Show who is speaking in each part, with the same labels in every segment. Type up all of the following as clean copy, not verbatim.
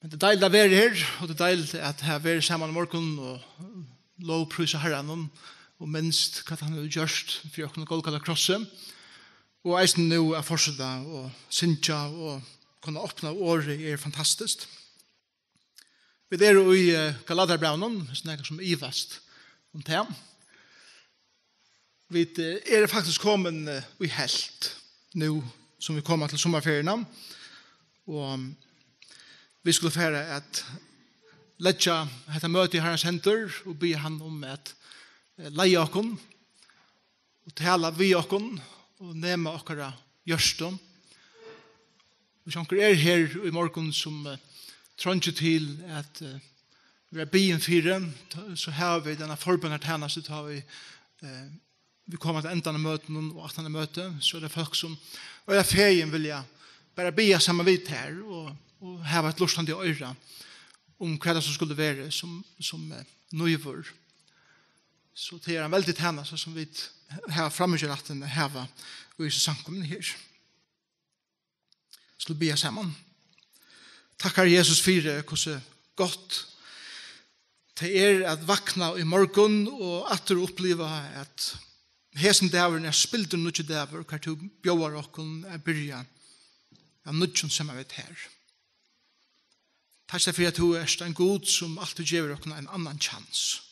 Speaker 1: Men det deilig å være her, og det deilig at jeg har vært sammen i morgen og lovprøyse Herren og minst hva han har gjort for å kunne Golgata krosset. Og eisen nå er fortsette og synge og kunne åpne året fantastisk. Vi er i Galaterbraunen, snakker som ivast om det. Vi er faktisk kommet i helt nå som vi kommer til sommerferiene. Og vi skulle fære at letja dette møte i Herrens henter og be han om at leie okken og tale vi okken og nemme okkara gjørstum. Hvis onker her i morgen som trådde til at vi er bien fire, så har vi denne forbundet tjeneste, så har vi kommer til enden av møten og at han møte, så er det folk som og er ferien vil jeg bare be sammen vidt her og ha et lustende øyre om hva det som skulle være som nøyvor. Så det er en veldig tjeneste som vi har fremmedgjort at hava og i samkommen her. Skulle be sammen. Tackar Jesus for hvordan godt det er at vakna i morgen og at du oppleva at hesen dæveren er spilt og nødje dæver hva du bjøver okken er byrja av nødjen som er vet her. Takk for at du er en god som alltid gjør okken en annan chans.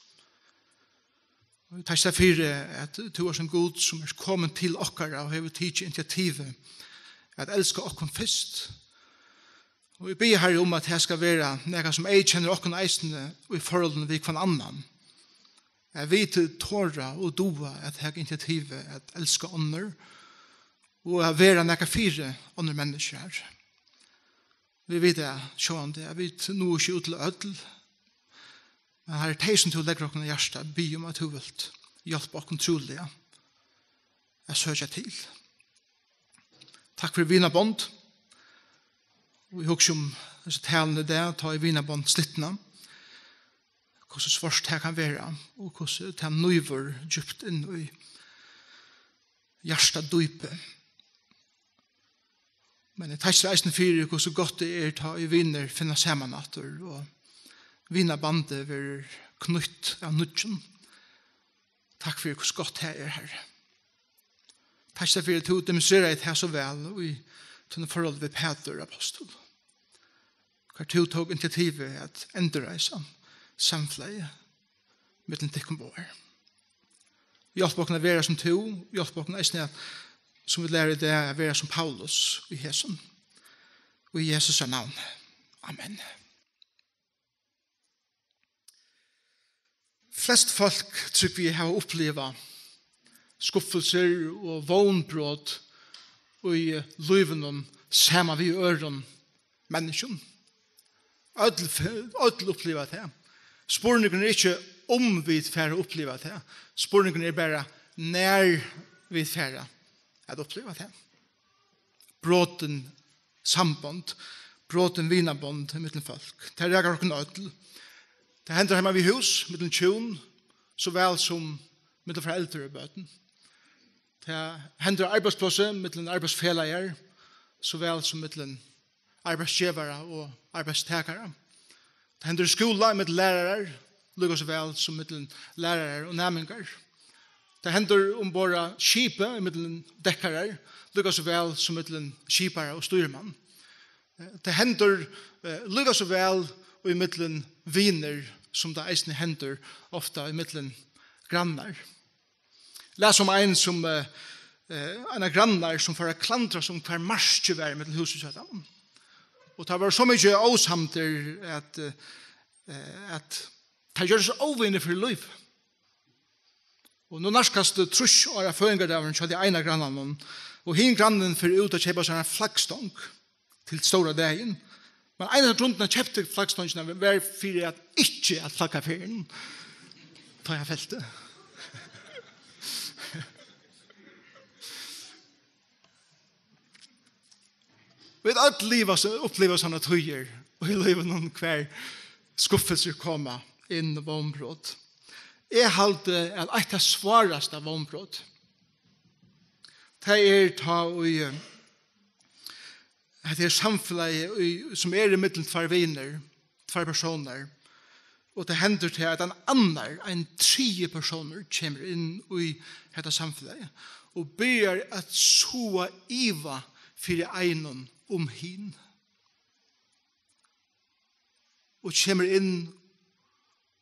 Speaker 1: Takk for at du er en god som er kommet til okkara og har tidlig initiativet at elska okken først. Og vi ber her om at det skal være noe som jeg kjenner okken eisene og i forholdene vi kvann annan. Jeg vet tåra og doa at jeg har initiativet at elska ånder og at være noe fire ånder mennesker. Vi vet det, sjåan det, jeg vet noe ikke ut til ødel, men her er teisen til å legge okken i hjertet, be om at du vil hjelpe okken trolig. Jeg søker til. Takk for vinabond. Og vi husker om disse talene der, ta i vinabond slittene. Hvordan svørst det kan være, og hvordan det er nøyver djupt inn i hjertet dype. Men jeg tar ikke reisen for hvordan godt det er ta i viner finne samannatter, og vinabandet vil knytt av nødgen. Takk for hvordan godt det er her. Takk for at du demonstrerer det her så vel, og i tunne forhold ved Peter apostel. Hva du tog initiativet at endreise samfleie mellom tikkun boer. Hjelp okken å være som to, hjelp okken eisne som vi lærer det å være som Paulus i Hesen. Og i Jesus navn. Amen. Flest folk tror vi har opplevd skuffelser og vognbrott og i liven om sammen vi øren mennesken. Ødel opplever det. Spørningen er ikke om vi får oppleve det. Spørningen er bare når vi får at oppleve det. Bråten samband, bråten vinabond mellom folk. Det er ikke noe ødel. Det hender hjemme ved hus, mellom tjon, så vel som mellom foreldre og bøten. Det hender arbeidsplasser mellom arbeidsfeller, så vel som mellom arbeidsgivere og arbeidstakere. Det hender skoler mellom lærere, lukket så vel som mellom lærere og nærmengar. Det hender ombord skipet mellom dekkere, lukket så vel som mellom skipere og styrmann. Det hender lukket så vel og i middelen viner som det eisne hender ofta i middelen grannar. Les om en som en av grannar som får klandra som hver marsje var i middelen huset. Og det var så mye åsamter at det gjør seg overvinner for liv. Og nå narskast det trus og er føringadavren så hadde jeg en av grannen og hin grannen fyrir ut å kjøpe sånn en flaggstång til stora dagen. Men en av grunnene kjøpte flaggstångene var for at ikke at flagga ferien tar jeg feltet. Vi vet alt livet opplever sånne tøyer og i livet noen hver skuffelser kommer inn i vånbrott. Jeg halte at et av svareste vånbrott det ta i det samfunnet som i middelen tvær viner, tvær personer, og det hender til at en tredje personer kommer inn i dette samfunnet, og begynner at så iva for egnen om hin. Og kommer inn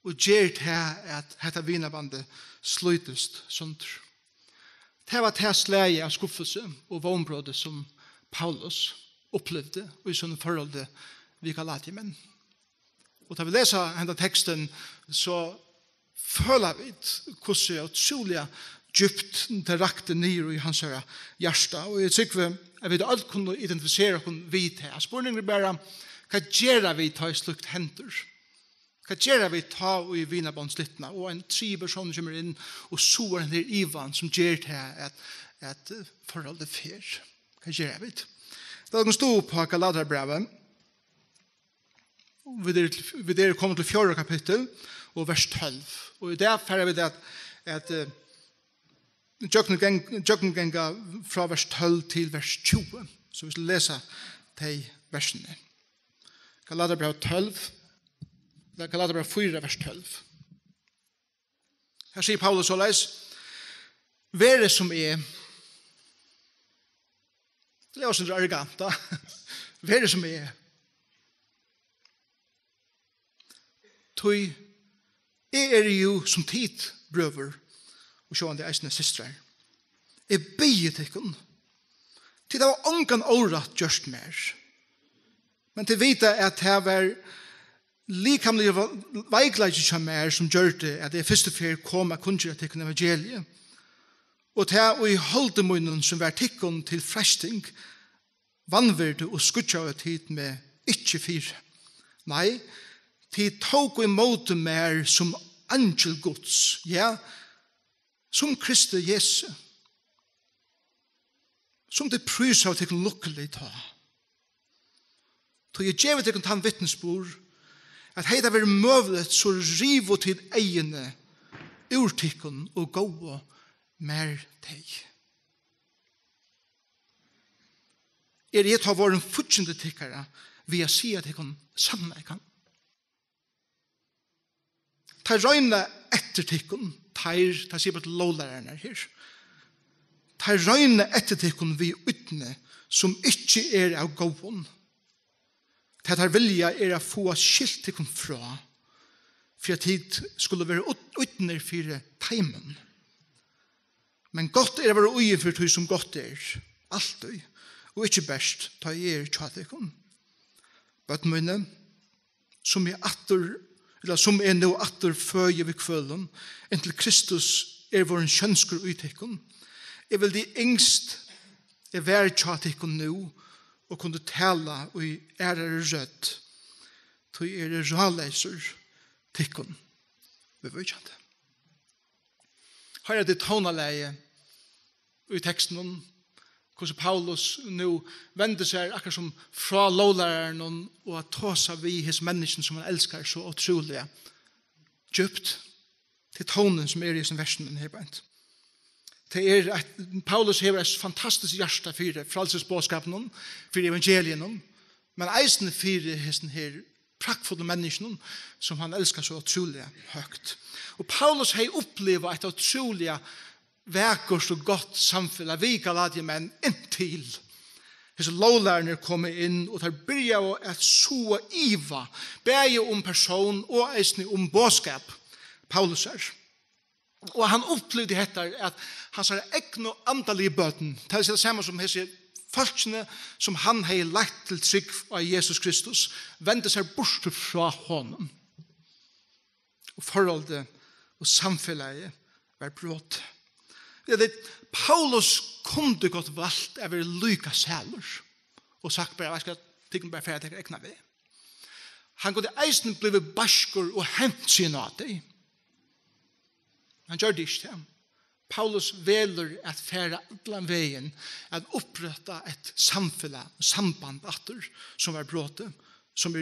Speaker 1: og gjør til at dette vinabandet slutest sånt. Det var det slæge av skuffelse og vognbrødet som Paulus opplevde i sånne forhold vi Galatier menn. Og da vi leser denne teksten, så føler vi hvordan utrolig djupt det rakte ned i hans hjerte. Og jeg tykker at vi alt kunne identifisere oss vidt her. Spørningen er bare, hva gjør vi ta i slukt henter? Hva gjør vi ta i vinabåndslittene? Og en 3 personer kommer inn og så den her Ivan som gjør til at forholdet fer. Hva gjør vi? Da kan stå på Galaterbrevet. Vi der kommer til 4. kapittel og vers 12. Og i det færre vi det at Jøkken genga fra vers 12 til vers 20. Så vi skal lese de versene. Galaterbrevet 4, vers 12. Her sier Paulus såleis, være som det er også en arrogant, da. Være som Tøy jo som tid, brøver, og sjåan det eisne systrar. Jeg bygget ikkun. Til det var ongan året gjørst mer. Men til vita at det var likamlige veikleidje som mer som gjør det at det første fyr kom av kunnskjer til evangeliet. Og til å i holdemunnen som var tikkun til fresting, vannverde og skutja av tid med ikke fyr. Nei, til tog og imot mer som angel Guds, ja, som Kristi Jesu, som det prys av til lukkelig ta. Til jeg gjør til han vittnesbord, at hei det var møvlet så riv og til egene urtikken og gå mer teg. Jeg tar våren fortjende tikkere ved å si at jeg kan sannleikan. Ta røyne etter tikkun, ta sier på lovlærerne her. Ta røyne etter tikkun vi utne som ikke av gåvån. Ta tar vilja å få skilt tikkun fra, for at tid skulle være utne for teimen. Men godt å være ui for tog som godt alltid, og ikke best ta tja tikkun. Bøtmøyne, som som nå atter føye ved kvøllen, inntil Kristus vår kjønsker uttikken. Jeg vil de yngst være tjatikken nå, og kunne tale og rødt, til raleser tikken. Vi vet ikke det. Her det tonaleie i teksten, hvordan Paulus nå vender seg akkurat som fra lovlæreren og at ta seg vi hos mennesken som han elsker så utrolig djupt til tonen som i sin versen her bænt. Paulus har et fantastisk hjerte for frelsesbåskapen, for evangelien, men eisen for hos her praktfulle mennesken som han elsker så utrolig høyt. Og Paulus har opplevd et utrolig verkers og godt samfunn vi Galatier menn inntil disse lovlærerne kommer inn og tar byrja og at så iva begge person og eisne båskap Paulus og han opplevde dette at han sa ekno andalige bøten det det samme som hese folkene som han har lagt til trygg av Jesus Kristus vendte seg bort fra honom og forholdet og samfunnet var brått. Paulus kunde gått valgt av lyka sæler og sagt bare, jeg skal tykke bare ferdig til ekna ved. Han kunne eisen blive basker og hent sin av det. Han gjør det ikke. Paulus veler at fære alle veien at opprette et samband atter som var bråte, som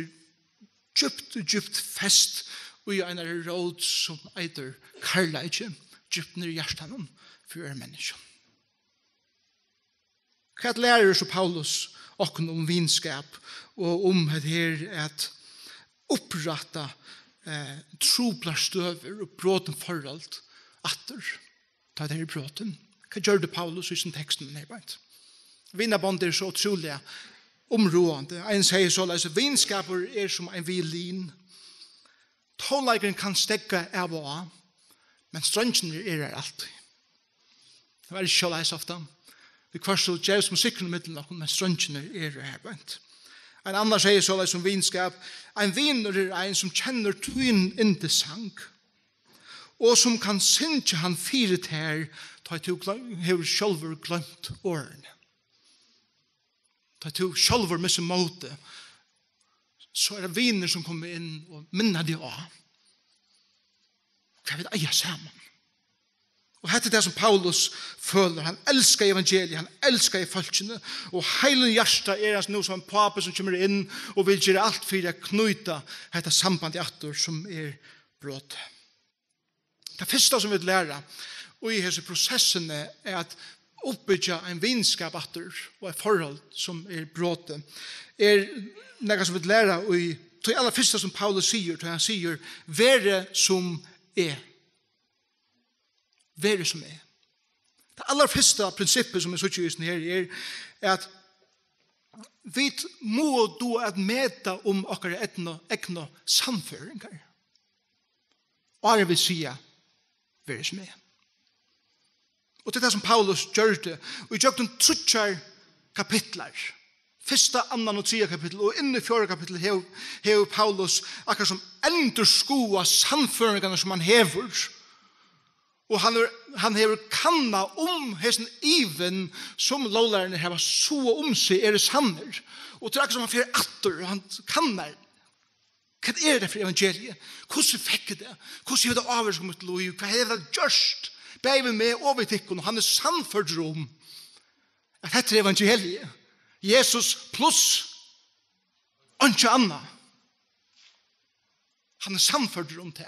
Speaker 1: djupt fest og i en råd som eider karlægje, djupt ned i hjertanen for mennesken. Hva lærer så Paulus och om vinskap och om det här att upprätta trobla stöver och bråten förhåll atter. Ta det här bråten. Vad gör det Paulus i sin texten här bara? Vinnarband är så otroliga områdande. En säger så att vinskaper är som en violin. Tonlägaren kan stäcka av och av, men strängen är det alltid. Det var ikke så leis ofte. Vi kvarsel djevs musikken i middelen, men strängen er det her bænt. En annan säger så leis som vinskap. En viner er en som kjenner tøyen inn til sang, og som kan synge han firet her, ta til hever sjølver glemt årene. Ta til sjølver misse måte, så er det viner som kommer inn og minner de av. Hva vil eie sammen? Og dette er det som Paulus føler. Han elsker evangeliet, han elsker folkene, og hele hjertet er hans nå som en pape som kommer inn og vil gjøre alt for å knyte dette sambandet atter som er brått. Det første som vi lærer og i disse prosessene er at oppbygge en vinskap atter og et forhold som er brått er noe som vi lærer og det aller første som Paulus sier, han sier være som er. Være som er. Det aller første prinsippet som er så tjøysen her er at vi må då at meta om akkurat ekne samføringer. Og jeg vil si være som er. Og det er det som Paulus gjør det. Og i jøkken trutjar kapitler. Første, annan og tredje kapittel. Og inne i fjerde kapittel hever Paulus akkurat som endurskoa samføringene som han hever. Og han hever kanna om hesten even som lovlærerne hever så om seg er det sanner. Og det er akkurat som han fyrir atter, og han kannar. Hva er det for evangeliet? Hvordan fikk det? Hvordan er det avgjørelsen til liv? Hva er det gjørst? Bæver med over tikkene, og han er sannført om at dette er evangeliet. Jesus pluss og ikke annet. Han er sannført om det.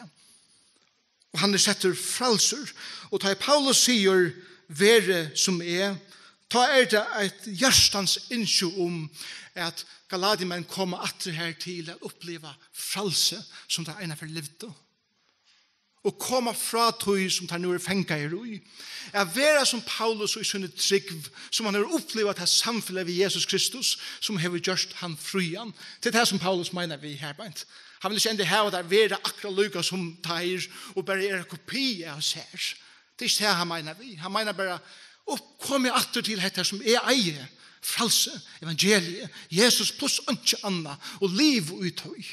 Speaker 1: Og han er setter frelser. Og da Paulus sier være som er, da er det et hjertens innsjø om at Galatimenn kommer atter her til å oppleve frelse som det ene for livet. Og komme fra tog som det nå er fengt i roi. Er være som Paulus og i sønne trygg, som han har opplevd det samfunnet ved Jesus Kristus, som har gjort han fryan. Det er det som Paulus mener vi her beint. Han vil ikke enda hava der være akkurat lykka som teir, og bare er kopi av seg. Det er ikke det han mener vi. Han mener bare, kom jeg atter til dette som er eie, frelse, evangeliet, Jesus pluss ikke anna, og liv og uttøy.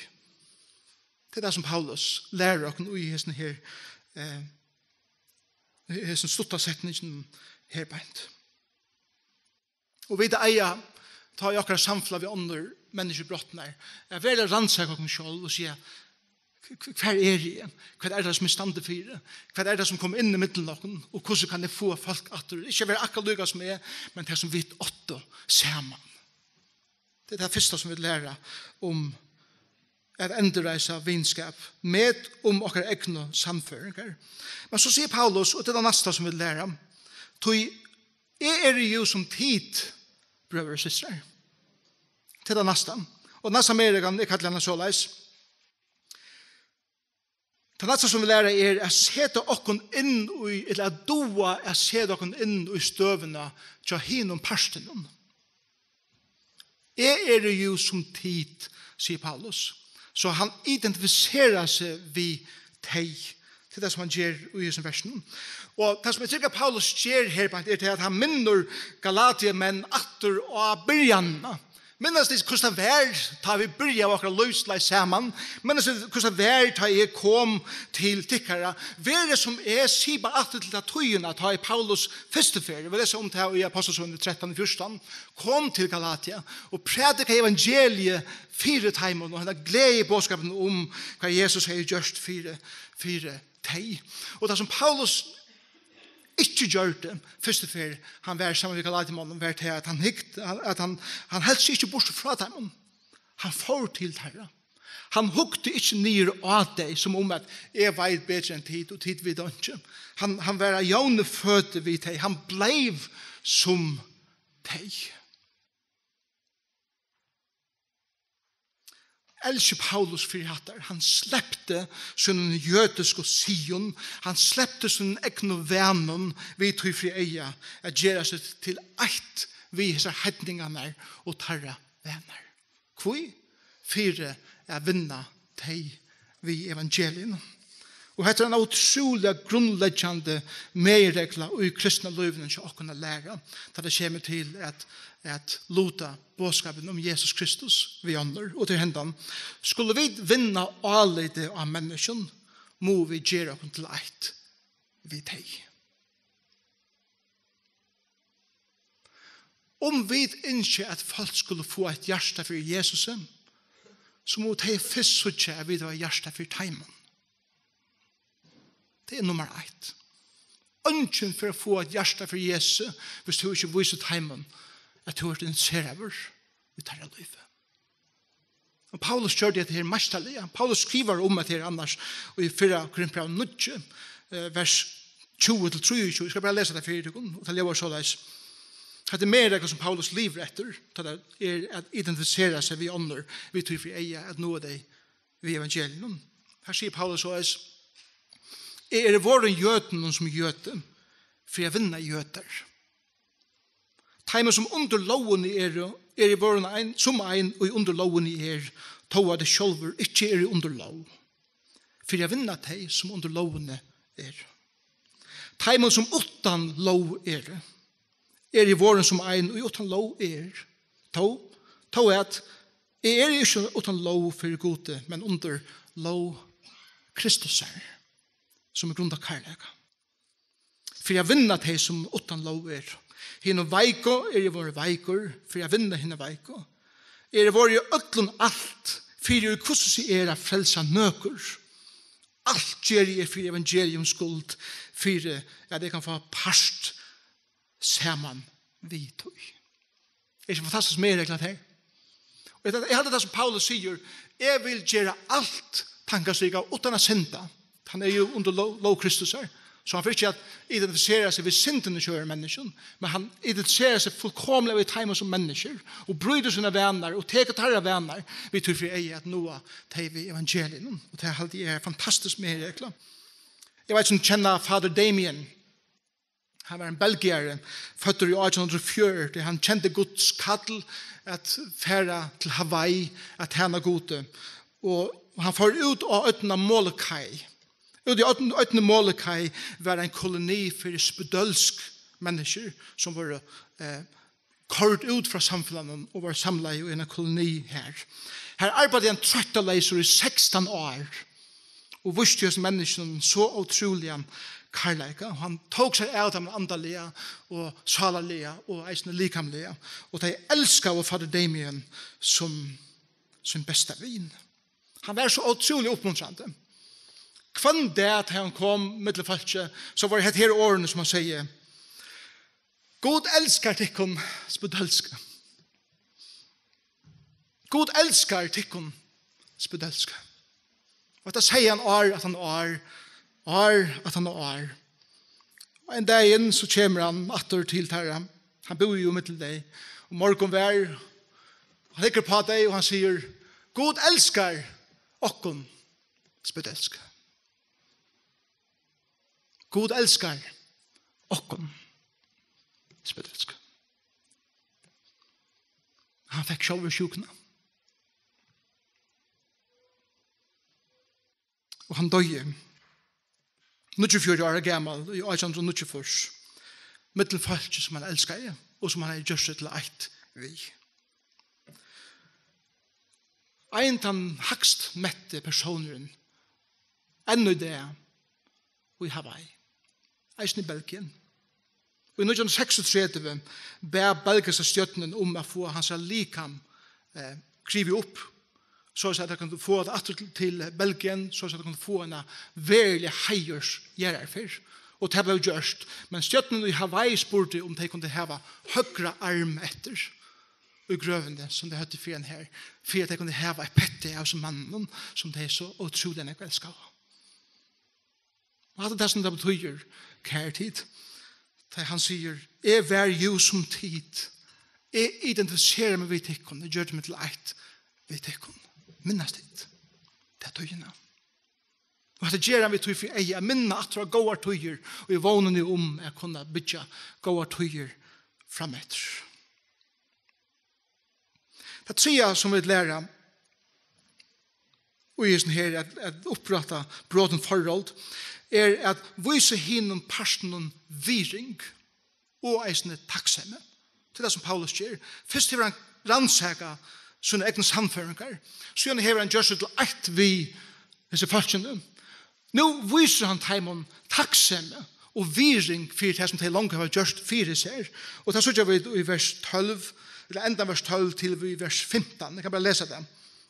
Speaker 1: Det er det som Paulus lærer oss i hesten her, hesten slutta setningen her beint. Og vi det eier, ta i akkurat samfunnet vi andre menneskebrottene, jeg vil rannsake oss selv og si, hva er det? Hva er det som er standet for det? Hva er det som kommer inn i middelen av oss? Og hvordan kan det få folk atter? Ikke være akkurat lykkes med, men det som vi åtte sammen. Det er det første som vi lærer om at endreise vinskap med om okkar egna samføringar. Men så sier Paulus, og det er det neste som vi lærer, «Tog er jo som tid, brøver og systrar». Det er det neste. Og neste Amerikan, jeg kaller henne så leis. Det neste som vi lærer er å sette okken inn i, eller å doa å sette okken inn i støvene til hinnom parstenen. Er jo som tid, sier Paulus. Så han identifiserer seg vid teg. Det er det som han gjør i disse versen. Og det som jeg tykker Paulus gjør her, er til at han minner Galatia, men atter og byrjanna. Minnes det hvordan det var da vi byrja av akkurat løsleis sammen. Minnes det hvordan det var da jeg kom til tikkere. Være som sier bare atter til tøyene da i Paulus førsteferie. Vi leser om det her i Apostelsønne 13-14. Kom til Galatia og predika evangeliet 4 timer. Og han har glede i bådskapen om hva Jesus har gjort 4 teg. Og det som Paulus ikke gjør det, første fer han var sammen med Galatimannen, var til at han helst ikke bort fra dem. Han får til det. Han hukte ikke ned av deg som om at jeg vet bedre enn tid, og tid vid ikke. Han var jævne fødte vid deg. Han blev som deg. elsker Paulus for hattar. Han släppte sin jødisk Sion. Han släppte sin egnu venon vi tog fri eia at gjøre seg til eit vi hesar hedningarna og tarra vener. Kvoi? Fyre er vinna teg vi evangelien. Og dette er en utrolig grunnleggende medregler i kristne løyvene som å kunne lære, da det kommer til at lota bådskapen om Jesus Kristus vi ånder og til hendan. Skulle vi vinna alide av mennesken, må vi gjøre oss til eit vi teg. Om vi ikke at folk skulle få et hjerte for Jesus, så må de først søke at vi har hjerte for teimen. Det er nummer 1. Ønsken for å få et hjerte for Jesus, hvis du ikke viser teimen, at du er interessert over i dette livet. Og Paulus gjør det her mesterlig. Paulus skriver om det her annars, og i 4 Korinthbrev 9, vers 20-23. Jeg skal bare lese det for dere, og det lever såleis. Det er mer som Paulus lever etter, det er at identifisere seg vi ånder, vi tror for eie at nå er det vi evangelien. Her sier Paulus såleis, er det våren jøten som jøte, for jeg vinner jøter. Teimen som under loven er i våren ein, som ein, og under loven tog det sjølver, ikke er under lov. For jeg vinner teg som under loven er. Teimen som utan lov er i våren som ein, og utan lov tog at jeg er ikke utan lov for gode, men under lov Kristus som grund av kærlega. For jeg vinner teg som utan lov Hinn og veiko i våre veikor, for jeg vinner hinn og veiko. I våre øtlun alt, for jeg hvordan jeg frelsa nøkur. Alt gjør jeg for evangelium skuld, for jeg kan få parst saman vi tog. Det er ikke fantastisk mer reglet her. Og jeg hadde det som Paulus sier, jeg vil gjøre alt tankasriga utan å synda. Han er jo under lov Kristus her. Så han får ikke identifisere seg ved syndene kjører mennesken, men han identifiserer seg fullkomlig ved timer som mennesker, og bryter sine venner, og teker tarra venner, vi tror for ei at noe tar vi evangelien. Og det er fantastisk med regler. Jeg vet som kjenner fader Damien. Han var en belgier, født i 1804. Han kjente Guds kall at fære til Hawaii, at han er gode. Og han får ut av øtene Molokai. Og de 18. Molokai var en koloni for spedølsk mennesker som var kort ut fra samfunnet og var samlet i en koloni her. Her arbeidde en trøtteleser i 16 år og visste oss menneskene så utrolig kærleika. Han tok seg av dem andalige og salalige og eisende likamlige. Og de elsket av fader Damien som sin beste vin. Han var så utrolig oppmuntrende. Kvann det at han kom mittel falske, så var det her årene som han sier, God elskar tikkun spedølske. God elskar tikkun spedølske. Og da sier han at han at han Og en dag inn så kommer han atter til terra. Han bor jo mittel deg. Og morgen vær, han hikker på deg og han sier, God elskar okkun spedølske. God elskar okkon spedølsk. Han fikk sjølver sjukna. Og han døye. 94 år gammel, i 1894. Mittel folk som han elskar, og som han har gjort til eit vi. Ein den hakst mette personen, ennå det, og i Hawaii. Eisen i Belgien. Og i 1936 ber belgiske stjøttenen om å få hans likam krivet opp, så at de kan få det atter til Belgien, så at de kan få en veldig heiers gjerarfer. Og det ble gjørst. Men stjøttenen i Hawaii spurte om de kunne heve høyre arm etter i grøvene som de høtte for en her, for at de kunne heve et pette av som mannen som de så utrolig enn elsker av. Og det er som det betyr kærtid. Han sier, jeg vær jo som tid. Jeg identifiserer meg ved tikkun. Jeg gjør det med til eit ved tikkun. Minnas ditt. Det tøyene. Og det gjør han vi tøy for jeg minna at det var gåar tøyer, og jeg våner nu jeg kunne bygge gåar tøyer frametter. Det tredje som vi lærer og i sånn her at oppretta bråden forhold at vise hinnom personen viring og eisne takksemme. Det det som Paulus gjør. Først har han rannsaka sånne egne samføringer. Så har han gjør seg til ett vi disse folkene. Nå viser han teimon takksemme og viring for det som de langt har gjort for seg. Og det så vi i vers 12, eller enda vers 12 til vi i vers 15. Jeg kan bare lese det.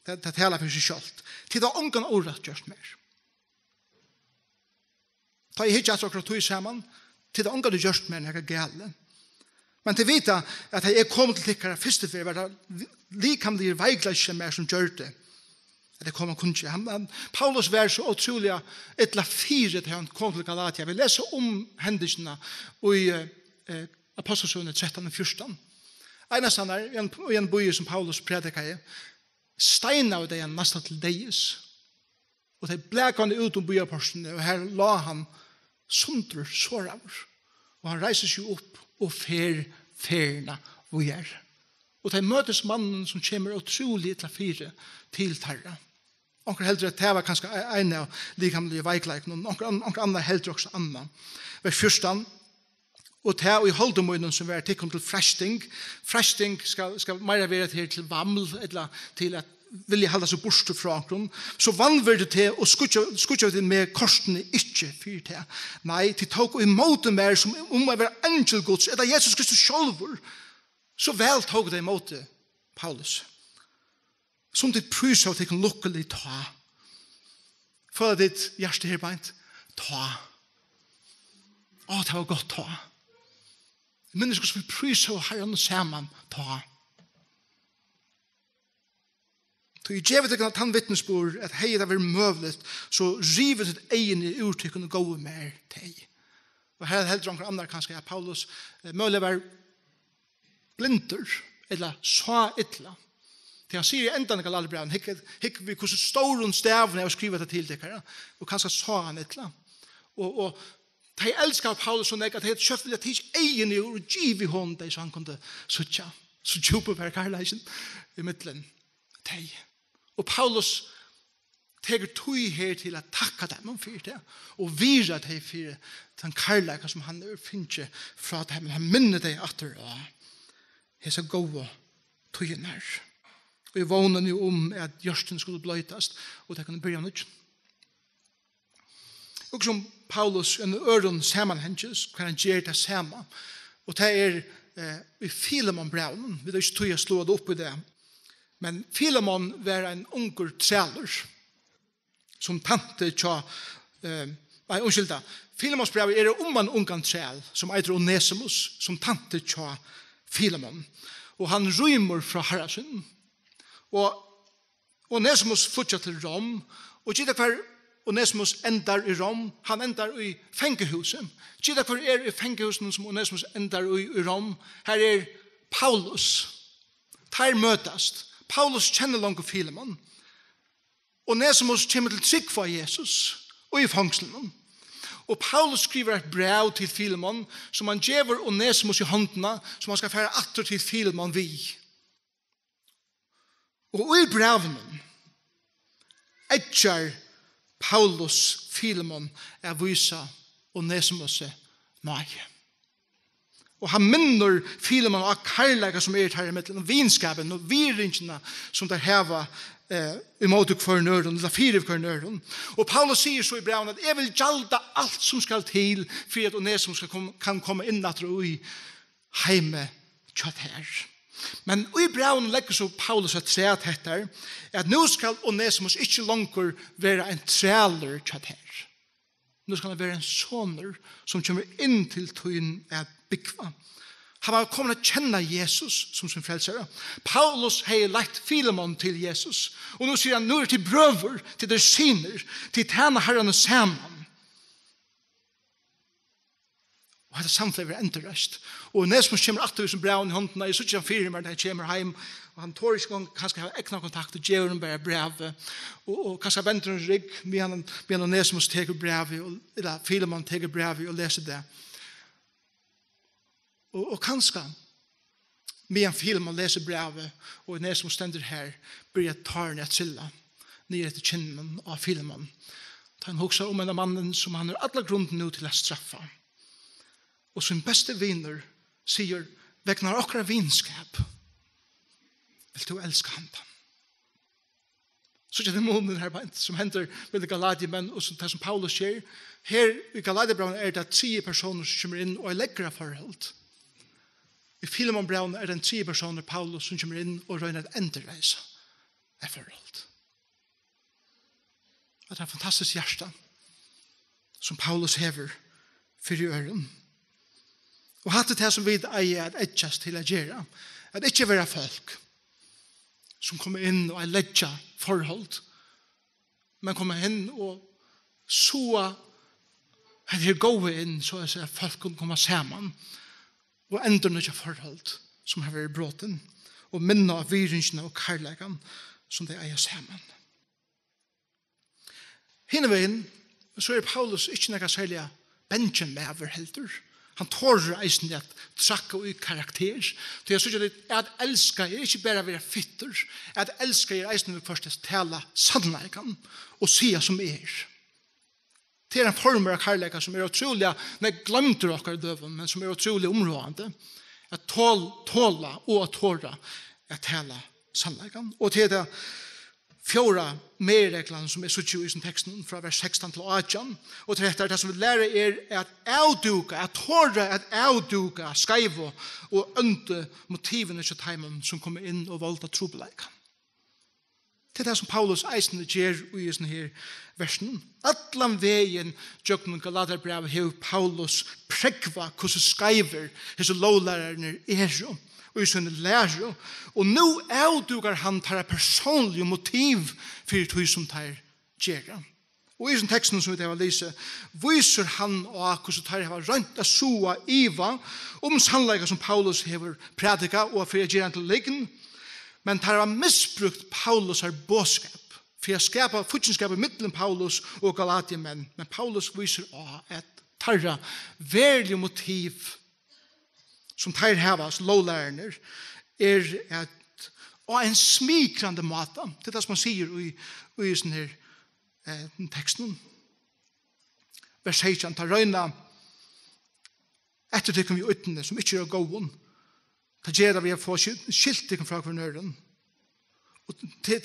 Speaker 1: Det taler for seg selv. Til det ångan ordet gjørst mer. Ta i hitje at dere tog sammen, til det ångan gjørst mer når jeg gale. Men til vita at jeg kom til tikkere første fyr, var det likamlige veiglasje mer som gjør det. Det kommer kun ikke. Paulus var så utrolig etla fire til han kom til Galatia. Vi leser hendelsene i Apostelsøvnet 13 og 14. Einast han i en bøye som Paulus predikar i, steina av det han nesten til deis. Og det blek han ut bøyeapostene, og her la han sundrer såraver. Og han reiser seg opp og ferna hvor er. Og det møtes mannen som kommer utrolig etla fire til terra. Onker heldre at det var kanskje en av likamlige veikleikene, onker andre heldre også anna. Vers 14, og det og i holdemunnen som er tikkum til fresting. Fresting skal mer være til vammel, eller til at vilja halda seg borste fra akron. Så vannverdet til og skutja det med korsene ikke fyr til. Nei, til tok og imot mer som om å være angelgods, eller Jesus Kristus sjálfur, så vel tok det imot Paulus. Som ditt prys av at jeg kan lukke litt ta. For at ditt hjerte her beint, ta. Å, det var godt ta. Mennesker som vil prys av herren og sammen, ta. Så i djevet ikke at han vittnesbord at hei det var møvlet, så rivet et egen i urtrykken og gå mer til. Og her er det helt dronker andre kanskje at Paulus møvlet var blinder, eller sa ytla. Det han sier i enden av Galaterbrevene, hikk vi hvordan stor og stavene er å skrive det til dere, og kanskje sa han ytla. Og de elsker Paulus og at det er kjøtt at de ikke egen i og giv i hånd deg så han kunne suttja, så tjupe på karleisen i midtelen. Og Paulus teger tog her til å takke dem om for det, og vire dem for den karleika som han finner fra dem, men han minner dem at det er så gode togjen her. Og jeg vågner jo at gjørsten skulle bløytast, og det kunne begynne nytt. Og som Paulus en øren sammenhenges, kan han gjøre det samme. Og det er i Filemon-brevnen, vi har ikke tog å slå det opp i det. Men Filemon var en unger træler, som tante tja, Filemons brev er en ungan træl, som eiter Onesimus, som tante tja Filemon. Og han rymer fra Harasyn. Og Onesimus flyttar til Rom, og gita hver Onesimus endar i Rom, han endar i fengehuset. Gita hver i fengehuset som Onesimus endar i Rom, her er Paulus. Her møtast. Paulus kjenner langt Filemon. Onesimus kommer til trygg for Jesus, og i fangselen. Og Paulus skriver et brev til Filemon, som han gjever Onesimus i håndene, som han skal fære atter til Filemon vi. Og i brevene etjer Paulus Filemon er vise Onesimus nei. Og han minner Filemon av karlæga som er her i midten, og vinskapen og viringene som der hever i måte hver nøren, eller fire hver nøren. Og Paulus sier så i brevene at jeg vil gjalda alt som skal til for at Onesimus kan komme inn at og i heime kjøtt her. Men i brevene legger så Paulus et træt etter at nå skal Onesimus ikke langer være en træler kjøtt her. Nå skal han være en soner som kommer inn til tøyen at bygva. Han var kommet å kjenne Jesus som sin frelsere. Paulus har lagt Filemon til Jesus. Og nå sier han, nå er det til brøver, til deres syner, til tjene herrene sammen. Og det samtidig er endurest. Og Onesimus kommer alltid som braun i hånden, og jeg sier ikke han fyrer meg, da jeg kommer hjem, han tår ikke kanskje ha ekna kontakt og gjør han bare brevet, og kanskje venter en rygg med han Onesimus teker brevet, eller Filemon teker brevet og leser det. Og kanskje, med han Filemon leser brevet, og Onesimus stender her, blir jeg tar ned trilla, ned etter kinnen av Filemon. Han hoksa om en av mannen som han har alle grunden nå til å straffa. Og sin beste viner sier, veknar okra vinskap, vil du elska han da. Så det månen her som hender med de Galadiemenn, og det som Paulus sier, her i Galadiebraun det 3 personer som kommer inn og er lekkere forhold. I Filemonbraun det 3 personer Paulus som kommer inn og røyner et enderreise er forhold. Det en fantastisk hjärsta som Paulus hever for i øren. Og hatt det som vi eier at etjas til å gjøre, at ikke være folk som kommer inn og er ledja forhold, men kommer inn og så at det går inn så at folk kan komme sammen og endre noe forhold som har vært bråten og minne av virensene og kærleggene som de eier sammen. Hinneveien, så Paulus ikke noe særlig bensjen med over helter. Han tårer eisen at trakke i karakter. Så jeg synes at elsker er ikke bare å være fitter, at elsker er eisen vi først tale sannleiken og sier som Det en form av kærleika som utrolig, glemt dere døven, men som utrolig områdende. At tåla og tåra at tale sannleiken. Og til det 4 medreglene som så i teksten fra vers 16 til 18. Og til dette det som vi lærer at avduka, at tåra at avduka skaivo og ønte motivene til teimen som kommer inn og valgte trobeleika. Det det som Paulus eisende gjør i sånne her versen. Atlan veien jøkken Galaterbrevet har Paulus prekva hvordan skaiver hese lovlærerne jo. Og i sånne lærer. Og nå avdugar han tar personlige motiv for det som tar gjøre. Og i sånne teksten som vi har lese, viser han og hvordan tar har rønt av soa iva sannleika som Paulus har predika og for å gjøre han til liggen. Men tar har misbrukt Paulus har båskap for å skapa futjenskap i middelen Paulus og Galatiemenn. Men Paulus viser også at tar har verlige motiv som tar hevas lovlærerne at og en smikrande måte det som man sier i sånn her teksten vers 16 tar røyna etter det kan vi utne som ikke er gåen ta gjør vi få skilt det fra kvarnøren og det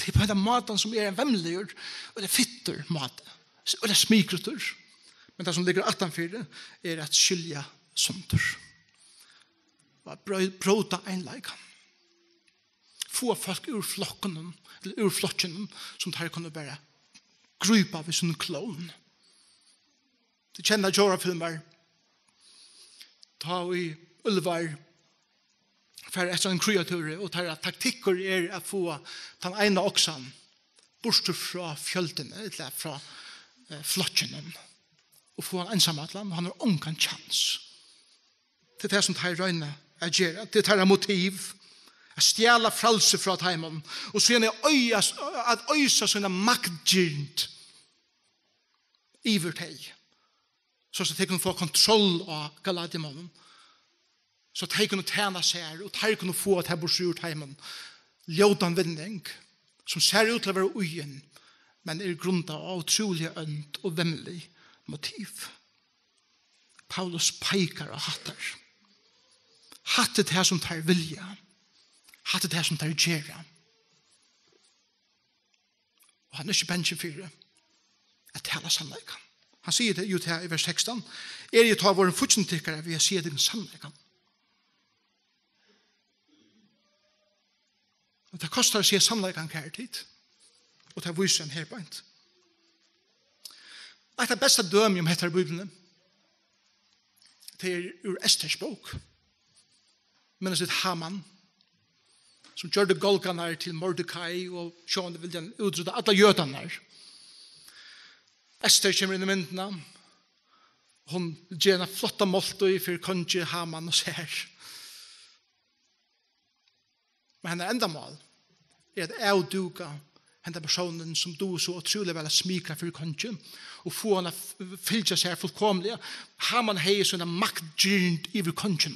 Speaker 1: på den måten som en vemmeliggjør og det fitter måte og det smikrutter men det som ligger 18-4 at skilja sånter og bråta einleikan. Få folk ur flokken, eller ur flokken, som tar kunne bare grupa ved sånne klon. Det kjenner Jorah-filmer. Ta i ulvar, for etter en kreatur, og tar taktikker å få den ene oksan, bortsett fra fjøltene, eller fra flokken, og få han ensamatland, og han har ongan chans. Det det som tar røyne det tar motiv att stjäla frälse från hemmen och sen att ösa såna maktgynt över dig så att de kan få kontroll av Galatiemännen så att de kan tjäna sig och de kan få att här ur hemmen ljótan vinning som ser ut att vara ogen men grundad av otroliga önt och vemlig motiv. Paulus pekar och hattar hattet det som tar vilja hattet det som tar gera og han ikke bensjen for at tala sannleikan han sier det jo til i vers 16 jeg tar våren fortjentikkere ved å si det sannleikan og det kostar å si sannleikan kjær tid og det viser en her beint et av beste døm om heter Bibelen det ur Esters bok men det Haman som gjorde Golganar til Mordecai og sjående vil den utrydde alle jødene Esther kommer inn i myndene hun gjør en flotta måltøy for konge Haman og ser Men henne endamål at avduka henne personen som du så utrolig vel smikra for kongen og få henne fylja seg fullkomlig. Haman hei sånne maktgyrnd i kongen.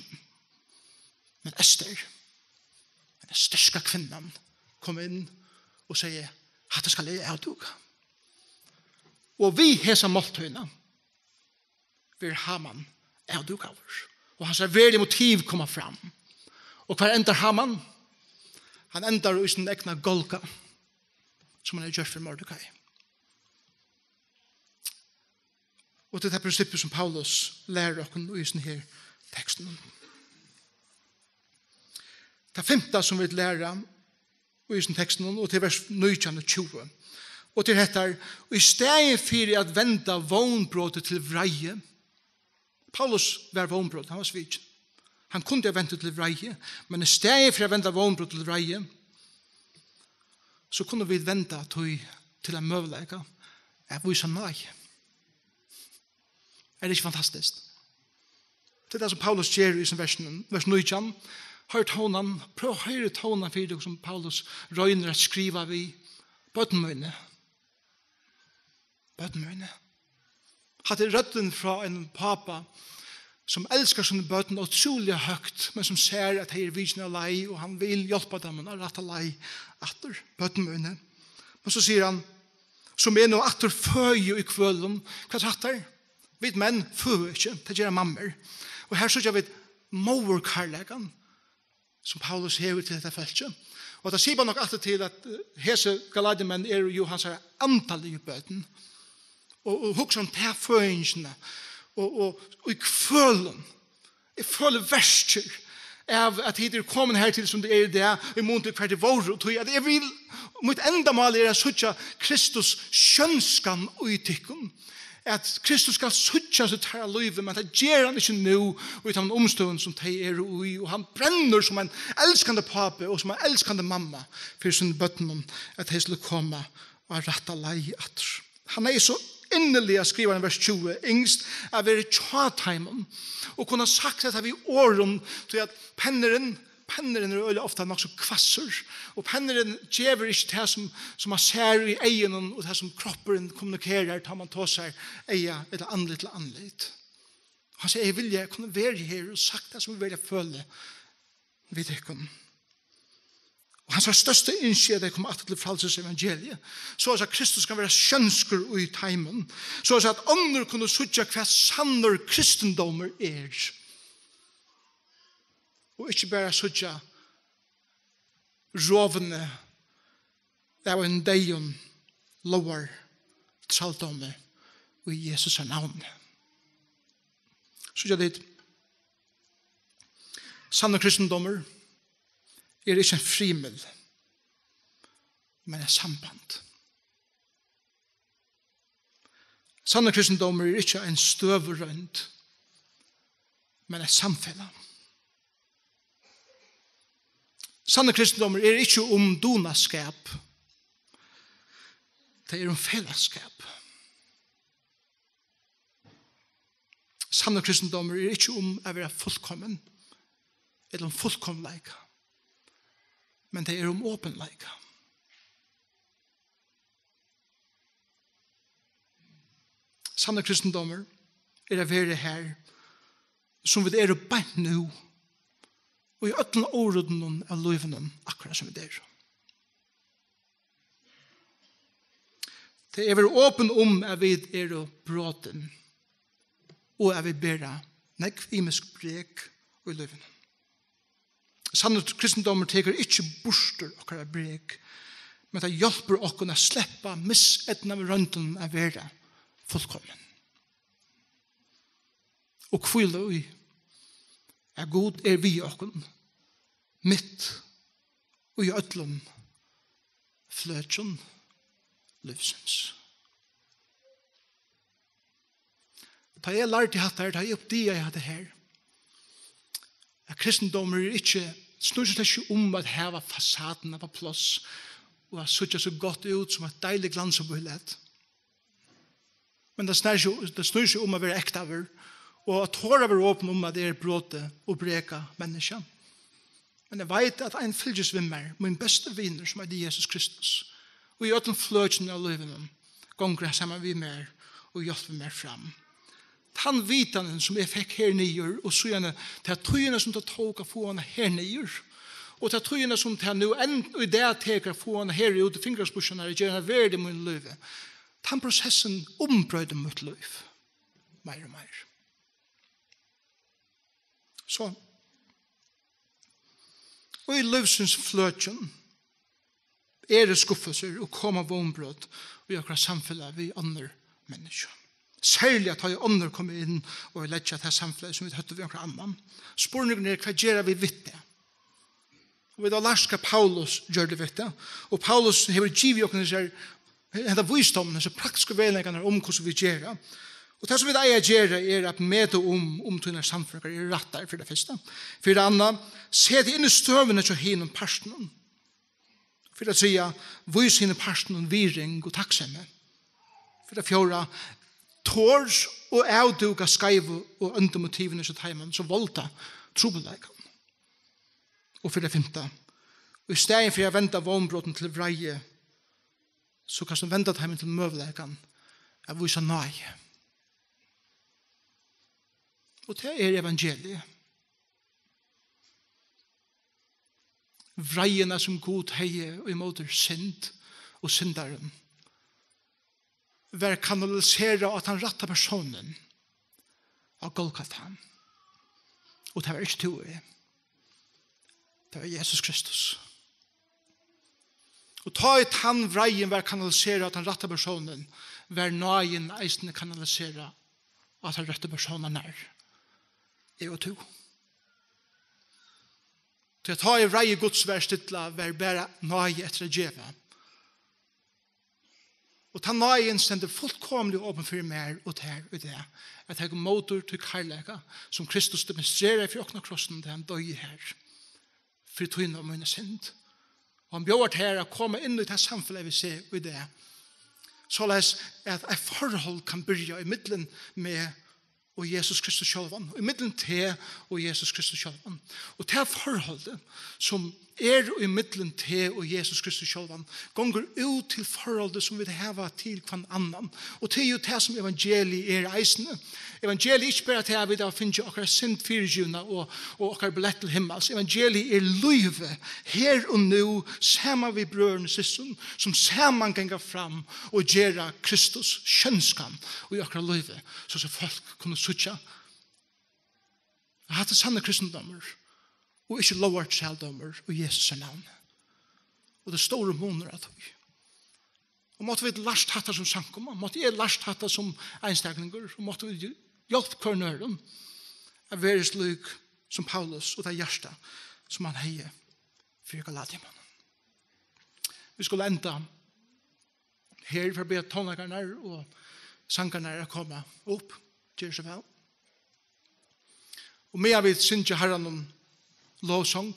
Speaker 1: Men Esther, den største kvinnan, kom inn og sier at det skal jeg avduka. Og vi hesa måltøyna vil Haman avduka oss. Og hans verdige motiv kommer fram. Og hver endar Haman? Han endar i sin egna golga som han har gjort for Mordecai. Og det er prinsippet som Paulus lærer oss i sin her teksten. Det femte som vi lærer i sin teksten, og til vers 19-20. Og til dette, og i stedet for at venda vognbrådet til vreie, Paulus var vognbrådet, han var svitsen. Han kunde ha ventet til vreie, men i stedet for å vende vognbrådet til vreie, så kunne vi vente til en møvelega at vi sa nei. Er det ikke fantastisk? Det er det som Paulus gjør i sin vers 19. Hør tonen, prøv å høre tonen for det som Paulus røyner at skriva vi bøttenmøyne. Bøttenmøyne. Hadde røtten fra en papa som elskar sine bøtten utrolig høgt, men som ser at de er vidsen av lei, og han vil hjelpe dem å rette lei etter bøttenmøyne. Men så sier han, som er nå etter føye i kvølen, hva tatter? Vi menn føye ikke, det gjør mammer. Og her så gjør vi moverkarleggen, som Paulus hever til dette feltet. Og det sier bare nok alltid til at hese galadimenn er jo hans antallige bøten. Og hukse om til føyingene, og i kvølen, jeg føler verster av at det er kommet her til som det er det, i mån til hvert i våre, og at jeg vil, mitt endamal er at suttja Kristus skjønskan utikken, at Kristus skal suttja seg til livet, men det gjør han ikke nå, og i den omstående som de er i, og han brenner som en elskende pape, og som en elskende mamma, for sin bøtten at de skulle komme og rette lei etter. Han er så innelig å skrive i vers 20, yngst er være tjateimen, og kunne ha sagt at vi åren til at penneren er øyelig ofte nok så kvasser, og penneren gjever ikke det som man ser i egen, og det som kroppen kommunikerer, tar man til seg egen eller annet til annet. Han sier, jeg vil kunne være her og sagt det som jeg vil føle vid ikke. Og hans største innskje det kommer til frelses evangeliet. Så at Kristus kan være skjønsker i teimen. Så at andre kunne sutja hva sanner kristendommer er. Og ikke bare sutja rovene av en deion lovar traldommer og i Jesus navn. Sutja dit sanner kristendommer er ikke en frimel, men en samband. Sanne kristendommer er ikke en støverønd, men en samfella. Sanne kristendommer er ikke om donaskap, det er om fellesskap. Sanne kristendommer er ikke om å være fullkommen, eller om fullkomleika, men det er om åpenleika. Sanne kristendommer er å være her som vi er beint nå og i øtlen åruden av løyvenen akkurat som vi er. Det er å være åpen om at vi er bråten og at vi bærer nekvimisk brek og i løyvenen. Sanne kristendommer teker ikke borster akkurat brek, men det hjelper oss å slippe misetna med rønten av være fullkommen. Og hvile i er god er vi oss mitt og i ødlom fløtjon livsens. Da jeg lærte hatt her, da jeg oppdiget jeg hadde her, at kristendommer er ikke snur seg ikke om at heva fasaden på plass og at suttja så godt ut som et deilig glansebullet. Men det snur seg om å være ektaver og at håra være åpen om at det er bråte og breka mennesker. Men jeg vet at en fylges ved meg, min beste vinner som er Jesus Kristus. Og i øtlen fløtjen av livet gonger sammen vi mer og hjelper meg fram. Han vitanen som jeg fikk her nyer, og så gjerne til tøyene som tok å få henne her nyer, og til tøyene som til nå og i det teker å få henne her ut i fingersbussene og gjør henne verd i min liv. Den prosessen ombrøyde mitt liv. Mer og mer. Så, og i livsens fløtjen det skuffelser og komme vånbrød og i akkurat samfunnet vi andre mennesker. Særlig at jeg ånder kommer inn og jeg lett til samfunnet som vi høtte vi akkurat annan. Spørningen hva gjør vi vidt det? Og vi har lært hva Paulus gjør det vidt det. Og Paulus har givet oss denne visdommen, disse praktiske veileggene om hvordan vi gjør det. Og det som vi eier gjør at med og om til samfunnet rettere for det første. For det andre, se det inn i støvene til henne personen. For det tredje, vis henne personen viring og takksomme. For det fjerde, tårs og avduga skaive og undermotivene til heimen som volta trobeleikene. Og for det femte, og i stedet for å vente vånbrotten til vreie, så kan man vente heimen til møveleikene av vise nøy. Og det evangeliet. Vreiene som god heie og imot synd og syndaren. Vær kanalisere at han rette personen av Golgata. Og det var ikke to i. Det var Jesus Kristus. Og ta et han vreien vær kanalisere at han rette personen, vær nøyen eisende kanalisere at han rette personen Jeg og to. Til å ta i vreie Guds værstidla, vær bare nøye etter å djeva. Og ta nøyen stender fullkomlig åpen for mer og ter og det. At jeg motor til kærlega som Kristus demonstrerer for åkna krossen til han døy her. For tøyne om mine synd. Og han bjør til her å komme inn i det samfunnet vi ser i det. Såleis at et forhold kan begynne i middelen med og Jesus Kristus sjølvan. I middelen til og Jesus Kristus sjølvan. Og det forholdet som i middelen til og Jesus Kristus sjølvan gonger ut til forholdet som vi har til hver annan. Og det jo det som evangeliet eisende. Evangeliet ikke bare til at vi da finner akkurat synd fyrirgjuna og akkurat billett til himmels. Evangeliet løyve her og nå sammen vi brødrene og søsken som sammen ganger fram og gjøre Kristus kjønskam og akkurat løyve så folk kunne sutja. Jeg har hatt sanne kristendommer og ikke lovart selvdommer og Jesus navn. Og det store måneder av tog. Og måtte vi last hatta som sankomma, måtte jeg last hatta som einstaklinger, og måtte vi hjelpe kornøren av være slik som Paulus og det hjärsta som han heier for Galatianen. Vi skulle enda her for å be tonlagarna og sangarna komme opp, gjør seg vel. Og med vi synes jeg herren om lovsång,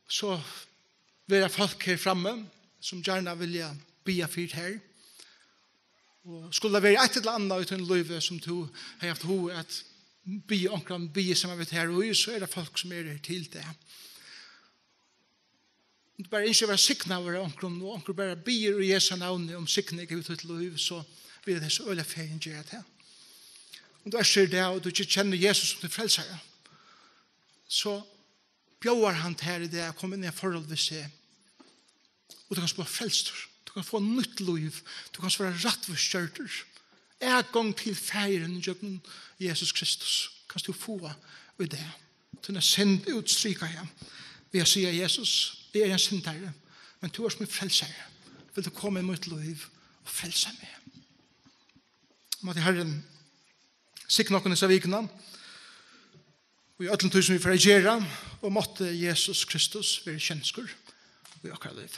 Speaker 1: så vil jeg folk her fremme som gjerne vil bia fyrt her. Og skulle det være et eller annet uten løyve som du har haft ho at bia omkring bia som er vidt her og så det folk som her til det. Det bare ikke være sikna over omkring og omkring bare bier og Jesu navn om sikna ikke ut til løyve så vil det så øyla feien gjøre det. Om du ser det og du ikke kjenner Jesus som til frelsere så bjør han til i det å komme inn i forhold ved seg og du kan få frelster du kan få nytt liv du kan få rettforskjørter en gang til feiren gjennom Jesus Kristus kan du få i det til å sende ut stryka igjen ved å si Jesus jeg en syndere men du som frelsere vil du komme i mitt liv og frelse meg måtte Herren sikre noen disse vikene og i øtlen tusen vi får gjøre og måtte Jesus Kristus være kjenskur i akkurat liv.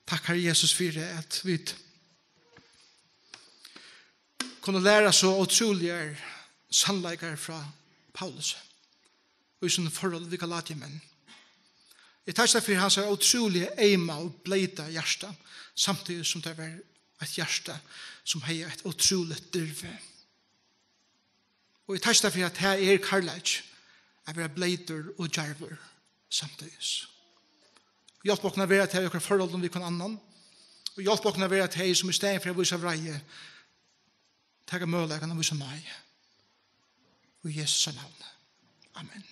Speaker 1: Takk Herre Jesus for at vi kunne lære så utrolige sannleikere fra Paulus og i sånne forhold vi Galatiamen. Jeg tar seg for hans utrolige eima og bleita hjärsta samtidig som det var et hjärsta som har et utroligt dyrve. Og jeg tar seg for at her karlæg at være bleiter og djarver samtidig. Hjelp oss å være til dere forhold om vi kan annan. Og hjelp oss å være til som i stedet for å vise vreie takke mulighetene å vise nei. Og i Jesu navn. Amen.